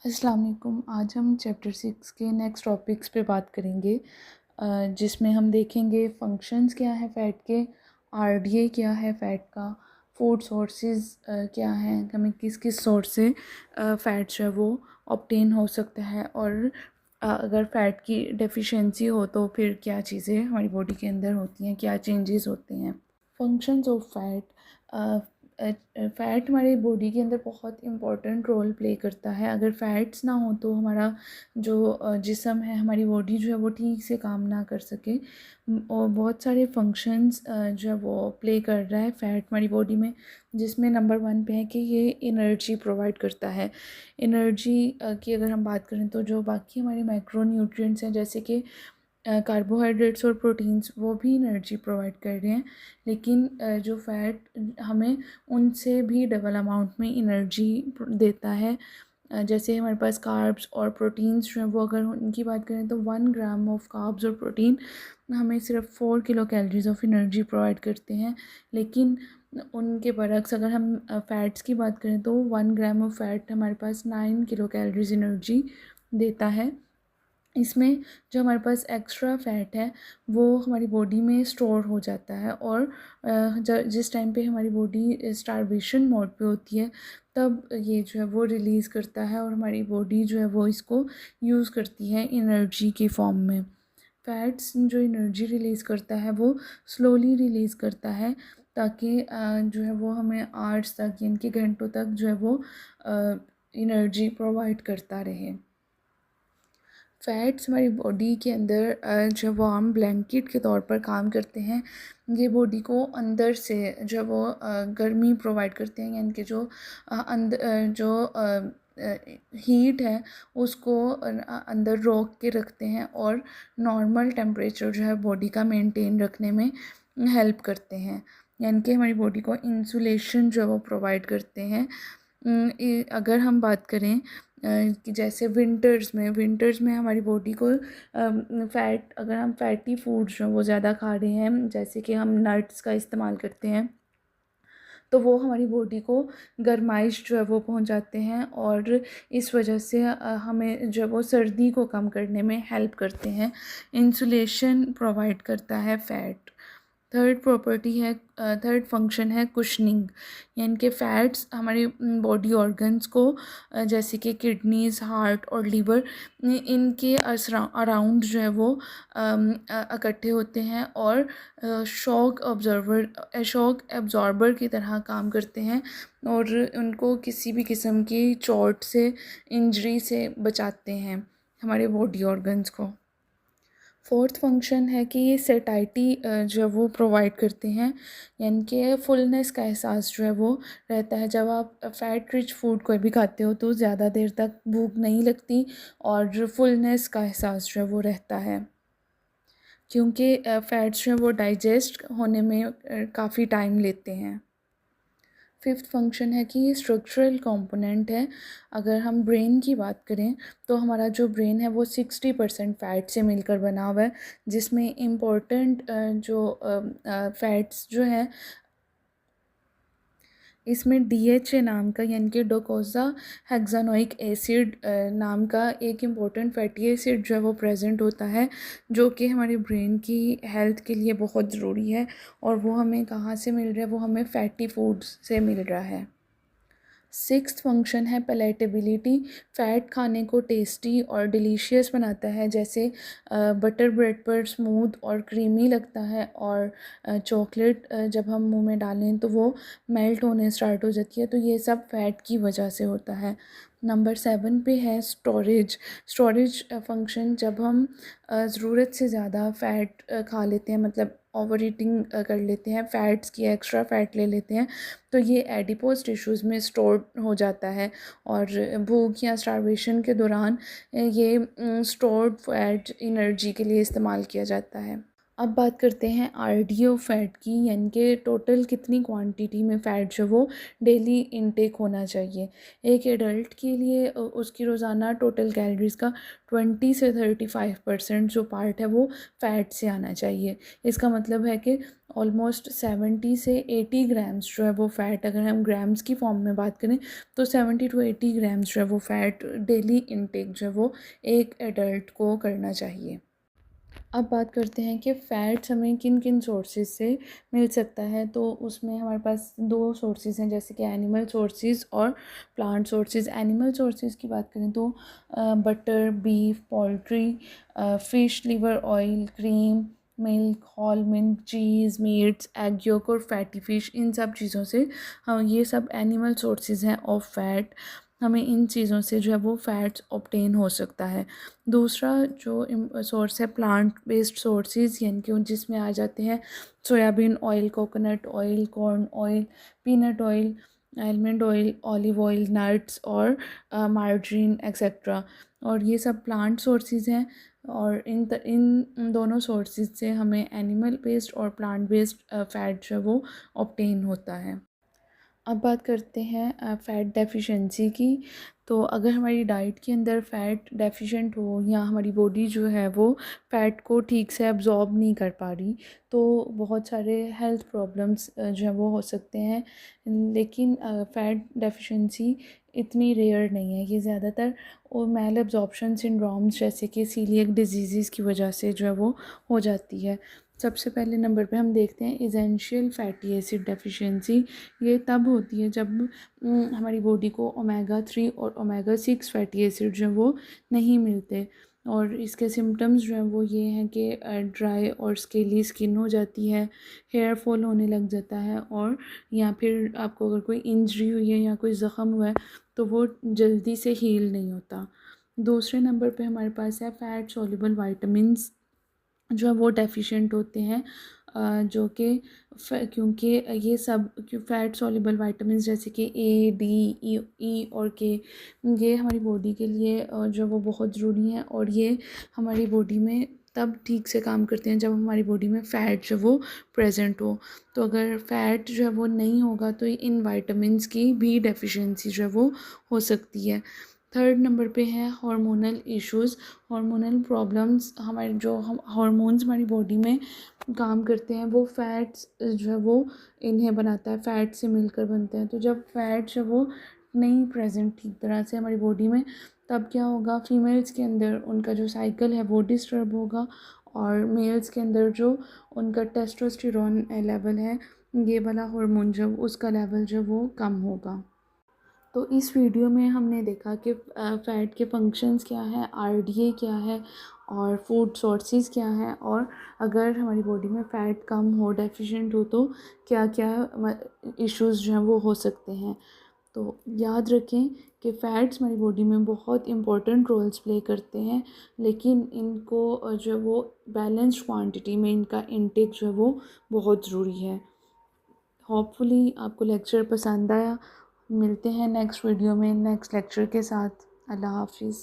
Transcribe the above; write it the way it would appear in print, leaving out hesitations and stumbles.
अस्सलाम वालेकुम। आज हम चैप्टर 6 के नेक्स्ट टॉपिक्स पे बात करेंगे, जिसमें हम देखेंगे फंक्शंस क्या है फ़ैट के, आरडीए क्या है फ़ैट का, फूड सोर्सेज क्या हैं, हमें किस किस सोर्स से फ़ैट जो है वो ऑब्टेन हो सकता है, और अगर फ़ैट की डेफिशिएंसी हो तो फिर क्या चीज़ें हमारी बॉडी के अंदर होती हैं, क्या चेंजेस होते हैं। Functions of fat. फ़ैट हमारी बॉडी के अंदर बहुत इम्पोर्टेंट रोल प्ले करता है। अगर फ़ैट्स ना हो तो हमारा जो जिस्म है, हमारी बॉडी जो है वो ठीक से काम ना कर सके। और बहुत सारे फंक्शंस जो है वो प्ले कर रहा है फ़ैट हमारी बॉडी में, जिसमें नंबर 1 पे है कि ये एनर्जी प्रोवाइड करता है। एनर्जी की अगर हम बात करें तो जो बाकी हमारे मैक्रो न्यूट्रिएंट्स हैं, जैसे कि कार्बोहाइड्रेट्स और प्रोटीन्स, वो भी एनर्जी प्रोवाइड कर रहे हैं, लेकिन जो फ़ैट हमें उनसे भी डबल अमाउंट में एनर्जी देता है। जैसे हमारे पास कार्ब्स और प्रोटीन्स जो हैं वो, अगर उनकी बात करें तो 1 ग्राम ऑफ कार्ब्स और प्रोटीन हमें सिर्फ 4 kilo calories of energy provide करते हैं। लेकिन उनके बरक्स अगर हम फ़ैट्स की बात करें तो 1 ग्राम ऑफ फ़ैट हमारे पास 9 किलो कैलोरीज एनर्जी देता है। इसमें जो हमारे पास एक्स्ट्रा फ़ैट है वो हमारी बॉडी में स्टोर हो जाता है, और जिस टाइम पे हमारी बॉडी स्टारवेशन मोड पे होती है तब ये जो है वो रिलीज़ करता है, और हमारी बॉडी जो है वो इसको यूज़ करती है एनर्जी के फॉर्म में। फ़ैट्स जो एनर्जी रिलीज़ करता है वो स्लोली रिलीज़ करता है, ताकि जो है वो हमें आवर्स तक, यानी कि घंटों तक जो है वो एनर्जी प्रोवाइड करता रहे। फ़ैट्स हमारी बॉडी के अंदर जो वार्म ब्लैंकेट के तौर पर काम करते हैं। ये बॉडी को अंदर से जो वो गर्मी प्रोवाइड करते हैं, यानी कि जो हीट है उसको अंदर रोक के रखते हैं, और नॉर्मल टेम्परेचर जो है बॉडी का मेंटेन रखने में हेल्प करते हैं, यानी कि हमारी बॉडी को इंसुलेशन जो है वो प्रोवाइड करते हैं। अगर हम बात करें कि जैसे विंटर्स में हमारी बॉडी को फ़ैट, अगर हम फैटी फूड जो वो ज़्यादा खा रहे हैं, जैसे कि हम नट्स का इस्तेमाल करते हैं, तो वो हमारी बॉडी को गर्माइश जो है वो पहुंचाते हैं, और इस वजह से हमें जो है वो सर्दी को कम करने में हेल्प करते हैं। इंसुलेशन प्रोवाइड करता है फ़ैट। थर्ड फंक्शन है कुशनिंग, यानी कि फ़ैट्स हमारे बॉडी ऑर्गन्स को जैसे कि किडनीज़, हार्ट और लीवर, इनके अराउंड जो है वो इकट्ठे होते हैं, और शॉक एब्जॉर्बर की तरह काम करते हैं, और उनको किसी भी किस्म की चोट से, इंजरी से बचाते हैं हमारे बॉडी ऑर्गन्स को। फोर्थ फंक्शन है कि ये सेटाइटी जो है वो प्रोवाइड करते हैं, यानी कि फुलनेस का एहसास जो है वो रहता है। जब आप फ़ैट रिच फूड कोई भी खाते हो तो ज़्यादा देर तक भूख नहीं लगती, और फुलनेस का एहसास जो है वो रहता है, क्योंकि फ़ैट्स जो है वो डाइजेस्ट होने में काफ़ी टाइम लेते हैं। फिफ्थ फंक्शन है कि ये स्ट्रक्चरल कंपोनेंट है। अगर हम ब्रेन की बात करें तो हमारा जो ब्रेन है वो 60% फ़ैट से मिलकर बना हुआ है, जिसमें इम्पोर्टेंट जो फ़ैट्स जो हैं, इसमें डीएचए नाम का, यानी कि डोकोसा हेक्सानोइक एसिड नाम का एक इम्पोर्टेंट फैटी एसिड जो है वो प्रेजेंट होता है, जो कि हमारे ब्रेन की हेल्थ के लिए बहुत ज़रूरी है। और वो हमें कहाँ से मिल रहा है? वो हमें फ़ैटी फूड्स से मिल रहा है। सिक्स्थ फंक्शन है पैलेटेबिलिटी। फ़ैट खाने को टेस्टी और डिलीशियस बनाता है, जैसे बटर ब्रेड पर स्मूथ और क्रीमी लगता है, और चॉकलेट जब हम मुंह में डालें तो वो मेल्ट होने स्टार्ट हो जाती है। तो ये सब फ़ैट की वजह से होता है। नंबर 7 पे है स्टोरेज फंक्शन। जब हम ज़रूरत से ज़्यादा फ़ैट खा लेते हैं, मतलब ओवर ईटिंग कर लेते हैं, फ़ैट्स की एक्स्ट्रा फ़ैट ले लेते हैं, तो ये एडिपोज टिश्यूज़ में स्टोर हो जाता है, और भूख या स्टारवेशन के दौरान ये स्टोर्ड फैट एनर्जी के लिए इस्तेमाल किया जाता है। अब बात करते हैं आरडीओ फैट की, यानी कि टोटल कितनी क्वांटिटी में फ़ैट जो वो डेली इनटेक होना चाहिए। एक एडल्ट के लिए उसकी रोज़ाना टोटल कैलोरीज़ का 20 से 35% जो पार्ट है वो फ़ैट से आना चाहिए। इसका मतलब है कि ऑलमोस्ट 70 से 80 ग्राम्स जो है वो फ़ैट, अगर हम ग्राम्स की फॉर्म में बात करें तो 70 टू 80 ग्राम्स जो है वो फ़ैट डेली इनटेक जो है वो एक एडल्ट को करना चाहिए। अब बात करते हैं कि फ़ैट्स हमें किन किन सोर्सेज से मिल सकता है। तो उसमें हमारे पास दो सोर्सेज हैं, जैसे कि एनिमल सोर्सेज और प्लांट सोर्सेज। एनिमल सोर्सेज की बात करें तो butter, beef, poultry, fish liver oil, cream, milk, whole milk, cheese, meats, egg yolk और फैटी फ़िश, इन सब चीज़ों से हाँ, ये सब एनिमल सोर्सेज हैं ऑफ फ़ैट। हमें इन चीज़ों से जो है वो फ़ैट्स ऑब्टेन हो सकता है। दूसरा जो सोर्स है प्लांट बेस्ड सोर्सेज, यानी कि जिसमें आ जाते हैं soybean oil, coconut oil, corn oil, peanut oil, almond oil, olive oil, nuts और मार्जरीन एक्सेट्रा। और ये सब प्लांट सोर्सेज हैं। और इन दोनों सोर्सेज से हमें एनिमल बेस्ड और प्लांट बेस्ड फ़ैट जो है वो ऑब्टेन होता है। अब बात करते हैं फ़ैट डेफिशिएंसी की। तो अगर हमारी डाइट के अंदर फ़ैट डेफिशिएंट हो या हमारी बॉडी जो है वो फ़ैट को ठीक से अब्ज़ॉर्ब नहीं कर पा रही, तो बहुत सारे हेल्थ प्रॉब्लम्स जो है वो हो सकते हैं। लेकिन फ़ैट डेफिशिएंसी इतनी रेयर नहीं है, ये ज़्यादातर और मैल एब्ज़ॉर्प्शन सिंड्रोम्स जैसे कि सीलिएक डिजीज़ की वजह से जो है वो हो जाती है। सबसे पहले नंबर पे हम देखते हैं एसेंशियल फैटी एसिड डेफिशिएंसी। ये तब होती है जब हमारी बॉडी को ओमेगा 3 और ओमेगा 6 फैटी एसिड जो है वो नहीं मिलते। और इसके सिम्टम्स जो हैं वो ये हैं कि ड्राई और स्केली स्किन हो जाती है, हेयर फॉल होने लग जाता है, और या फिर आपको अगर कोई इंजरी हुई है या कोई ज़ख़म हुआ है तो वो जल्दी से हील नहीं होता। दूसरे नंबर पे हमारे पास है फैट सॉल्युबल वाइटामिन्स, जो है वो डेफिशिएंट होते हैं। जो कि क्योंकि ये सब फैट सॉल्युबल वाइटामिन्स जैसे कि ए, डी, ई और के, ये हमारी बॉडी के लिए जो वो बहुत ज़रूरी हैं, और ये हमारी बॉडी में तब ठीक से काम करते हैं जब हमारी बॉडी में फ़ैट जो वो प्रेजेंट हो। तो अगर फ़ैट जो है वो नहीं होगा तो इन वाइटामिन्स की भी डेफिशिएंसी जो है वो हो सकती है। थर्ड नंबर पे है हार्मोनल इश्यूज़। हार्मोनल प्रॉब्लम्स, हमारे जो हम हार्मोन्स हमारी बॉडी में काम करते हैं वो फ़ैट्स जो है वो इन्हें बनाता है, फ़ैट से मिलकर बनते हैं। तो जब फ़ैट जो वो नहीं प्रेजेंट ठीक तरह से हमारी बॉडी में, तब क्या होगा, फीमेल्स के अंदर उनका जो साइकिल है वो डिस्टर्ब होगा, और मेल्स के अंदर जो उनका टेस्टोस्टेरोन लेवल है, ये वाला हार्मोन जो उसका लेवल जो वो कम होगा। तो इस वीडियो में हमने देखा कि फ़ैट के फंक्शंस क्या हैं, आरडीए क्या है, और फूड सोर्सेज क्या हैं, और अगर हमारी बॉडी में फ़ैट कम हो, डेफिशिएंट हो, तो क्या क्या इश्यूज़ जो हैं वो हो सकते हैं। तो याद रखें कि फ़ैट्स हमारी बॉडी में बहुत इंपॉर्टेंट रोल्स प्ले करते हैं, लेकिन इनको जो है वो बैलेंस्ड क्वांटिटी में इनका इनटेक जो है वो बहुत ज़रूरी है। होपफुली आपको लेक्चर पसंद आया। मिलते हैं नेक्स्ट वीडियो में नेक्स्ट लेक्चर के साथ। अल्लाह हाफिज़।